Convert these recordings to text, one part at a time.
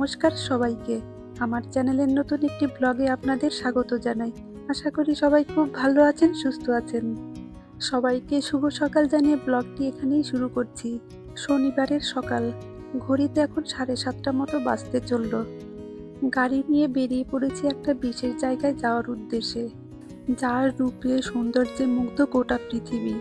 নমস্কার সবাইকে। আমার চ্যানেলের নতুন একটি ব্লগে আপনাদের স্বাগত জানাই। আশা করি সবাই খুব ভালো আছেন, সুস্থ আছেন। সবাইকে শুভ সকাল জানিয়ে ব্লগটি এখানেই শুরু করছি। শনিবারের সকাল, ঘড়িতে এখন 7:30 মতো বাজতে চলল। গাড়ি নিয়ে বেরিয়ে পড়েছি একটা বিশেষ জায়গায় যাওয়ার উদ্দেশ্যে, যার রূপে সৌন্দর্যে মুগ্ধ গোটা পৃথিবী।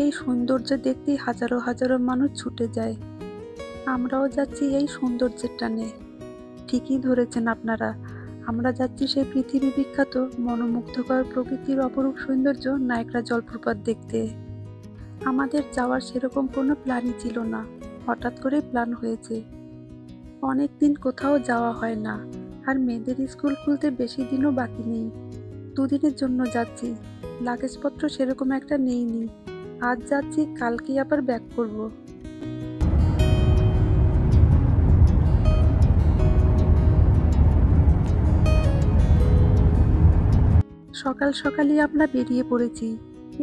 এই সৌন্দর্য দেখতেই হাজারো হাজারো মানুষ ছুটে যায়। আমরাও যাচ্ছি এই সৌন্দর্যের টানে। ঠিকই ধরেছেন আপনারা, আমরা যাচ্ছি সেই পৃথিবী বিখ্যাত মনোমুগ্ধকর প্রকৃতির অপরূপ সৌন্দর্য নায়াগ্রা জলপ্রপাত দেখতে। আমাদের যাওয়ার সেরকম কোনো প্ল্যানই ছিল না, হঠাৎ করেই প্ল্যান হয়েছে। অনেক দিন কোথাও যাওয়া হয় না, আর মেয়েদের স্কুল খুলতে বেশি দিনও বাকি নেই। দুদিনের জন্য যাচ্ছি, লাগেজপত্র সেরকম একটা নেইনি। আজ যাচ্ছি, কালকেই আবার ব্যাক করব। সকাল সকালই আমরা বেরিয়ে পড়েছি,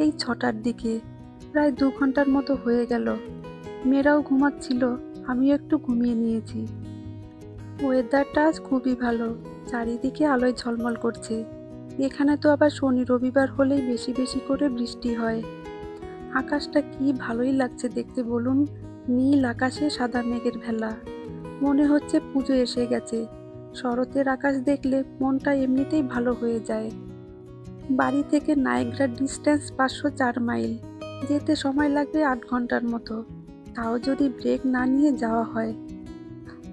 এই 6টার দিকে। প্রায় 2 ঘন্টার মতো হয়ে গেল। মেয়েরাও ঘুমাচ্ছিল, আমিও একটু ঘুমিয়ে নিয়েছি। ওয়েদারটা আজ খুবই ভালো, চারিদিকে আলোয় ঝলমল করছে। এখানে তো আবার শনি রবিবার হলেই বেশি বেশি করে বৃষ্টি হয়। আকাশটা কি ভালোই লাগছে দেখতে বলুন, নীল আকাশে সাদা মেঘের ভেলা। মনে হচ্ছে পুজো এসে গেছে। শরতের আকাশ দেখলে মনটা এমনিতেই ভালো হয়ে যায়। বাড়ি থেকে নায়াগ্রার ডিস্টেন্স 504 মাইল, যেতে সময় লাগবে 8 ঘন্টার মতো, তাও যদি ব্রেক না নিয়ে যাওয়া হয়।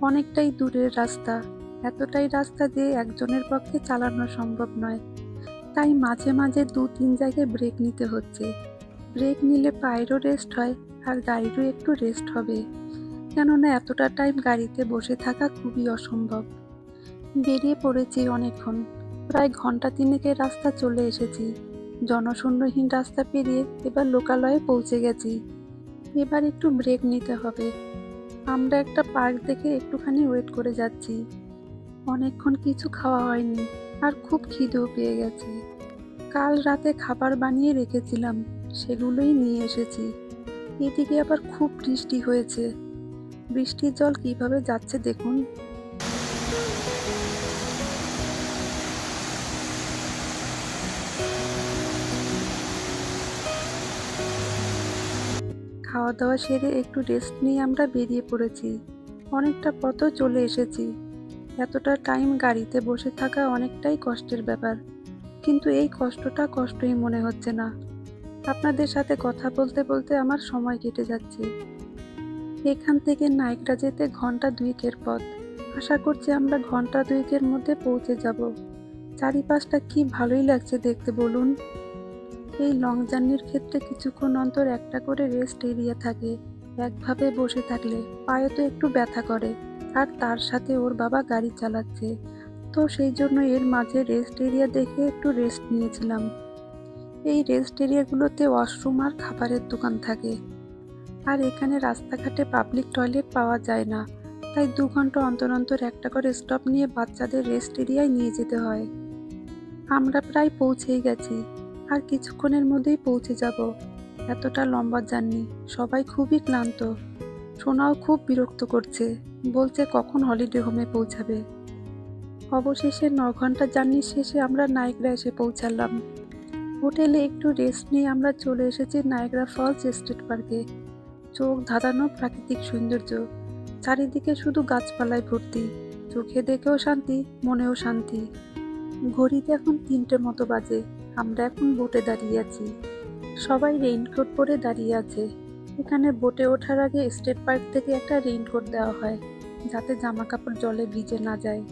অনেকটাই দূরের রাস্তা, এতটাই রাস্তা যে একজনের পক্ষে চালানো সম্ভব নয়। তাই মাঝে মাঝে 2-3 জায়গায় ব্রেক নিতে হচ্ছে। ব্রেক নিলে পায়েরও রেস্ট হয়, আর গাড়িরও একটু রেস্ট হবে, কেননা এতটা টাইম গাড়িতে বসে থাকা খুবই অসম্ভব। বেরিয়ে পড়েছি অনেকক্ষণ, প্রায় ঘন্টা 3-এর রাস্তা চলে এসেছি। জনশূন্যহীন রাস্তা পেরিয়ে এবার লোকালয়ে পৌঁছে গেছি। এবার একটু ব্রেক নিতে হবে। আমরা একটা পার্ক দেখে একটুখানি ওয়েট করে যাচ্ছি। অনেকক্ষণ কিছু খাওয়া হয়নি, আর খুব খিদেও পেয়ে গেছে। কাল রাতে খাবার বানিয়ে রেখেছিলাম, সেগুলোই নিয়ে এসেছি। এদিকে আবার খুব বৃষ্টি হয়েছে। বৃষ্টির জল কিভাবে যাচ্ছে দেখুন। খাওয়া দাওয়া সেরে একটু রেস্ট নিয়ে আমরা বেরিয়ে পড়েছি। অনেকটা পথও চলে এসেছি। এতটা টাইম গাড়িতে বসে থাকা অনেকটাই কষ্টের ব্যাপার, কিন্তু এই কষ্টটা কষ্টই মনে হচ্ছে না। আপনাদের সাথে কথা বলতে বলতে আমার সময় কেটে যাচ্ছে। এখান থেকে নায়াগ্রা যেতে ঘন্টা 2-এর পথ। আশা করছি আমরা ঘন্টা 2-এর মধ্যে পৌঁছে যাব। চারিপাশটা কি ভালোই লাগছে দেখতে বলুন। এই লং জার্নির ক্ষেত্রে কিছুক্ষণ অন্তর একটা করে রেস্ট এরিয়া থাকে। একভাবে বসে থাকলে পায়ে তো একটু ব্যথা করে, আর তার সাথে ওর বাবা গাড়ি চালাচ্ছে, তো সেই জন্য এর মাঝে রেস্ট এরিয়া দেখে একটু রেস্ট নিয়েছিলাম। এই রেস্ট এরিয়াগুলোতে ওয়াশরুম আর খাবারের দোকান থাকে, আর এখানে রাস্তাঘাটে পাবলিক টয়লেট পাওয়া যায় না। তাই 2 ঘন্টা অন্তর অন্তর একটা করে স্টপ নিয়ে বাচ্চাদের রেস্ট এরিয়ায় নিয়ে যেতে হয়। আমরা প্রায় পৌঁছেই গেছি, আর কিছুক্ষণের মধ্যেই পৌঁছে যাব। এতটা লম্বা জার্নি, সবাই খুবই ক্লান্ত। সোনাও খুব বিরক্ত করছে, বলছে কখন হলিডে হোমে পৌঁছাবে। অবশেষে 9 ঘন্টা জার্নি শেষে আমরা নায়াগ্রা এসে পৌঁছালাম। হোটেলে একটু রেস্ট নিয়ে আমরা চলে এসেছি নায়াগ্রা ফলস স্টেট পার্কে। চোখ ধাঁধানো প্রাকৃতিক সৌন্দর্য, চারিদিকে শুধু গাছপালায় ভর্তি। চোখে দেখেও শান্তি, মনেও শান্তি। ঘড়িতে এখন 3টে মতো বাজে। আমরা এখন বোটে দাঁড়িয়ে আছি। সবাই রেইনকোট পরে দাঁড়িয়ে আছে। এখানে বোটে ওঠার আগে স্টেট পার্ক থেকে একটা রেইনকোট দেওয়া হয়, যাতে জামা কাপড় জলে ভিজে না যায়।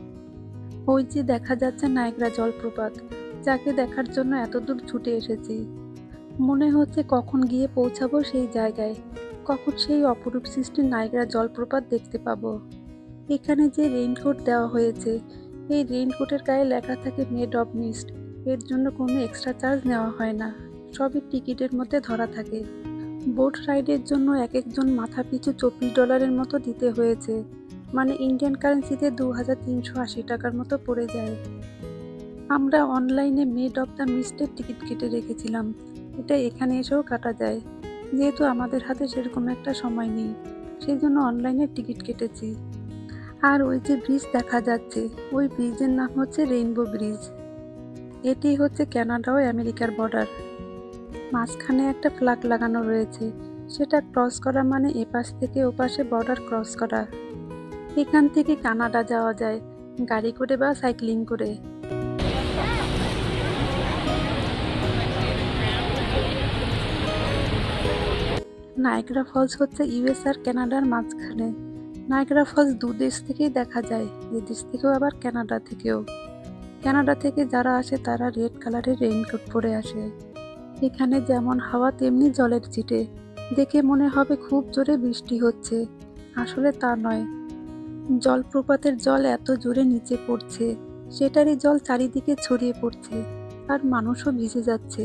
ওই যে দেখা যাচ্ছে নায়াগ্রা জলপ্রপাত, যাকে দেখার জন্য এত দূর ছুটে এসেছি। মনে হচ্ছে কখন গিয়ে পৌঁছাবো সেই জায়গায়, কখন সেই অপরূপ সৃষ্টি নায়াগ্রা জলপ্রপাত দেখতে পাবো। এখানে যে রেইনকোট দেওয়া হয়েছে, এই রেইনকোটের গায়ে লেখা থাকে মেড অফ মিস্ট। এর জন্য কোনো এক্সট্রা চার্জ নেওয়া হয় না, সবই টিকিটের মধ্যে ধরা থাকে। বোট রাইডের জন্য এক একজন মাথা পিছু $24 মতো দিতে হয়েছে, মানে ইন্ডিয়ান কারেন্সিতে 2380 টাকার মতো পড়ে যায়। আমরা অনলাইনে মেড অফ দ্য মিস্টের টিকিট কেটে রেখেছিলাম। এটা এখানে এসেও কাটা যায়, যেহেতু আমাদের হাতে সেরকম একটা সময় নেই, সেই জন্য অনলাইনে টিকিট কেটেছি। আর ওই যে ব্রিজ দেখা যাচ্ছে, ওই ব্রিজের নাম হচ্ছে রেইনবো ব্রিজ। এটি হচ্ছে কানাডা ও আমেরিকার বর্ডার। মাঝখানে একটা ফ্ল্যাগ লাগানো রয়েছে, সেটা ক্রস করা মানে এপাশ থেকে ওপাশে বর্ডার ক্রস করা। এখান থেকে কানাডা যাওয়া যায় গাড়ি করে বা সাইক্লিং করে। নায়াগ্রা ফলস হচ্ছে ইউএস আর কানাডার মাঝখানে। নায়াগ্রা ফলস দু দেশ থেকেই দেখা যায়, এদেশ থেকেও আবার কানাডা থেকেও। কানাডা থেকে যারা আসে তারা রেড কালারের রেইনকোট পরে আসে। এখানে যেমন হাওয়া তেমনি জলের ছিটে, দেখে মনে হবে খুব জোরে বৃষ্টি হচ্ছে, আসলে তা নয়। জলপ্রপাতের জল এত জোরে নিচে পড়ছে, সেটারই জল চারিদিকে ছড়িয়ে পড়ছে, আর মানুষও ভিজে যাচ্ছে।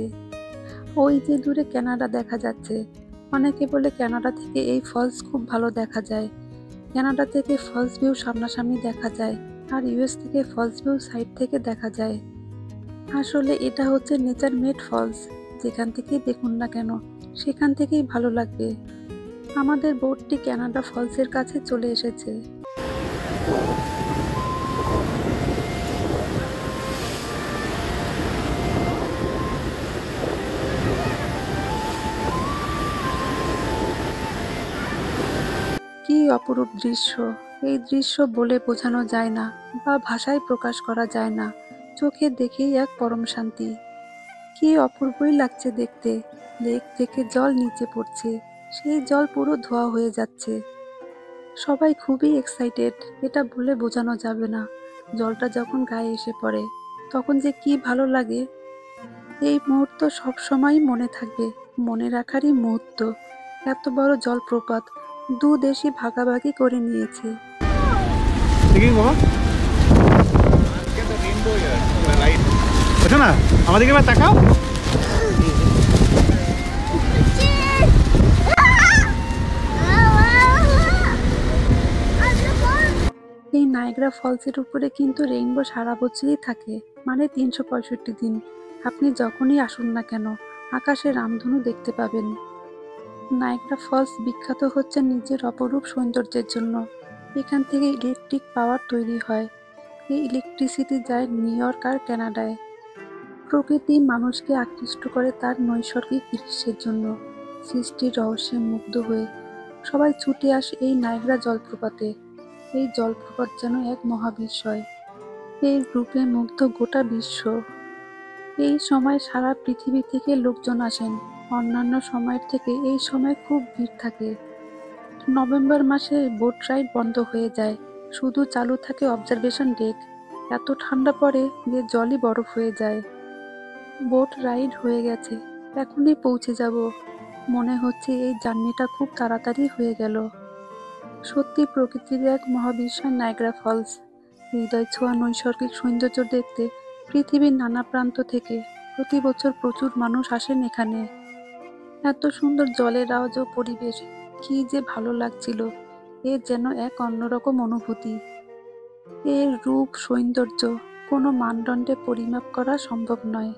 ওই যে দূরে কানাডা দেখা যাচ্ছে। অনেকে বলে কানাডা থেকে এই ফলস খুব ভালো দেখা যায়। কানাডা থেকে ফলস ভিউ সামনাসামনি দেখা যায়, আর ইউএস থেকে ফলস ভিউ সাইড থেকে দেখা যায়। আসলে এটা হচ্ছে নেচার মেড ফলস, যেখান থেকেই দেখুন না কেন সেখান থেকেই ভালো লাগবে। আমাদের বোটটি কানাডা ফলসের কাছে চলে এসেছে। কি অপরূপ দৃশ্য! এই দৃশ্য বলে বোঝানো যায় না বা ভাষায় প্রকাশ করা যায় না, চোখে দেখেই এক পরম শান্তি। কি অপূর্বই লাগছে দেখতে। লেক থেকে জল নিচে পড়ছে, সেই জল পুরো ধোয়া হয়ে যাচ্ছে। সবাই খুবই এক্সাইটেড, এটা বলে বোঝানো যাবে না। জলটা যখন গায়ে এসে পড়ে তখন যে কি ভালো লাগে। এই মুহূর্ত সব সময় মনে থাকবে, মনে রাখারই মুহূর্ত। এত বড় জলপ্রপাত দু দেশই ভাগাভাগি করে নিয়েছে। দেখি বাবা, ওঠো না, আমাদেরকে এবার তাকাও। এই নায়াগ্রা ফলসের উপরে কিন্তু রেইনবো সারা বছরই থাকে, মানে 365 দিন। আপনি যখনই আসুন না কেন আকাশে রামধনু দেখতে পাবেন। নায়াগ্রা ফলস বিখ্যাত হচ্ছে নিজের অপরূপ সৌন্দর্যের জন্য। এখান থেকে ইলেকট্রিক পাওয়ার তৈরি হয়। এই ইলেকট্রিসিটি যায় নিউ ইয়র্ক আর কানাডায়। প্রকৃতি মানুষকে আকৃষ্ট করে তার নৈসর্গিক দৃশ্যের জন্য। সৃষ্টির রহস্যে মুগ্ধ হয়ে সবাই ছুটে আসে এই নায়াগ্রা জলপ্রপাতে। এই জলপ্রপাত যেন এক মহাবিস্ময়। এর রূপে মুগ্ধ গোটা বিশ্ব। এই সময় সারা পৃথিবী থেকে লোকজন আসেন। অন্যান্য সময়ের থেকে এই সময় খুব ভিড় থাকে। নভেম্বর মাসে বোট রাইড বন্ধ হয়ে যায়, শুধু চালু থাকে অবজারভেশন ডেক। এত ঠান্ডা পড়ে যে জলই বরফ হয়ে যায়। বোট রাইড হয়ে গেছে, এখনই পৌঁছে যাব। মনে হচ্ছে এই জার্নিটা খুব তাড়াতাড়ি হয়ে গেল। সত্যি প্রকৃতির এক মহাবিস্ময় নায়াগ্রা ফলস। হৃদয় ছোঁয়া নৈসর্গিক সৌন্দর্য দেখতে পৃথিবীর নানা প্রান্ত থেকে প্রতি বছর প্রচুর মানুষ আসেন এখানে। এত সুন্দর জলের আওয়াজ ও পরিবেশ, কি যে ভালো লাগছিল। এ যেন এক অন্যরকম অনুভূতি। এর রূপ সৌন্দর্য কোনো মানদণ্ডে পরিমাপ করা সম্ভব নয়।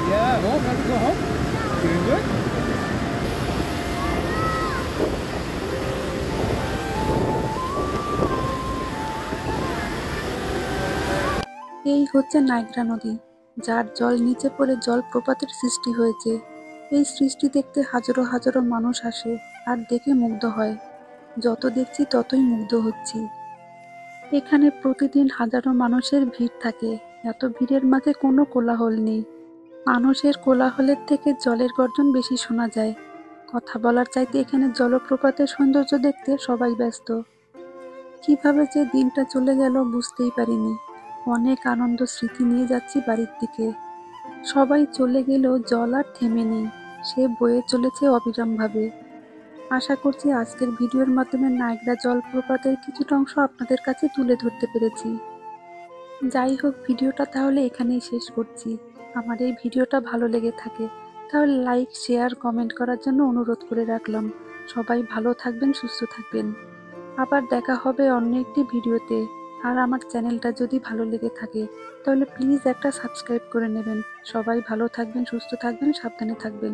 Yeah, well, time to go home. Feeling good? এই হচ্ছে নায়াগ্রা নদী, যার জল নিচে পড়ে জলপ্রপাতের সৃষ্টি হয়েছে। এই সৃষ্টি দেখতে হাজারো হাজারো মানুষ আসে, আর দেখে মুগ্ধ হয়। যত দেখছি ততই মুগ্ধ হচ্ছি। এখানে প্রতিদিন হাজারো মানুষের ভিড় থাকে। এত ভিড়ের মাঝে কোনো কোলাহল নেই। মানুষের কোলাহলের থেকে জলের গর্জন বেশি শোনা যায়। কথা বলার চাইতে এখানে জলপ্রপাতের সৌন্দর্য দেখতে সবাই ব্যস্ত। কিভাবে যে দিনটা চলে গেল বুঝতেই পারিনি। অনেক আনন্দ স্মৃতি নিয়ে যাচ্ছি বাড়ির দিকে। সবাই চলে গেলেও জল আর থেমে নেই, সে বয়ে চলেছে অবিরামভাবে। আশা করছি আজকের ভিডিওর মাধ্যমে নায়াগ্রা জলপ্রপাতের কিছুটা অংশ আপনাদের কাছে তুলে ধরতে পেরেছি। যাই হোক, ভিডিওটা তাহলে এখানেই শেষ করছি। আমার এই ভিডিওটা ভালো লেগে থাকে তাহলে লাইক, শেয়ার, কমেন্ট করার জন্য অনুরোধ করে রাখলাম। সবাই ভালো থাকবেন, সুস্থ থাকবেন। আবার দেখা হবে অন্য একটি ভিডিওতে। আর আমার চ্যানেলটা যদি ভালো লেগে থাকে তাহলে প্লিজ একটা সাবস্ক্রাইব করে নেবেন। সবাই ভালো থাকবেন, সুস্থ থাকবেন, সাবধানে থাকবেন।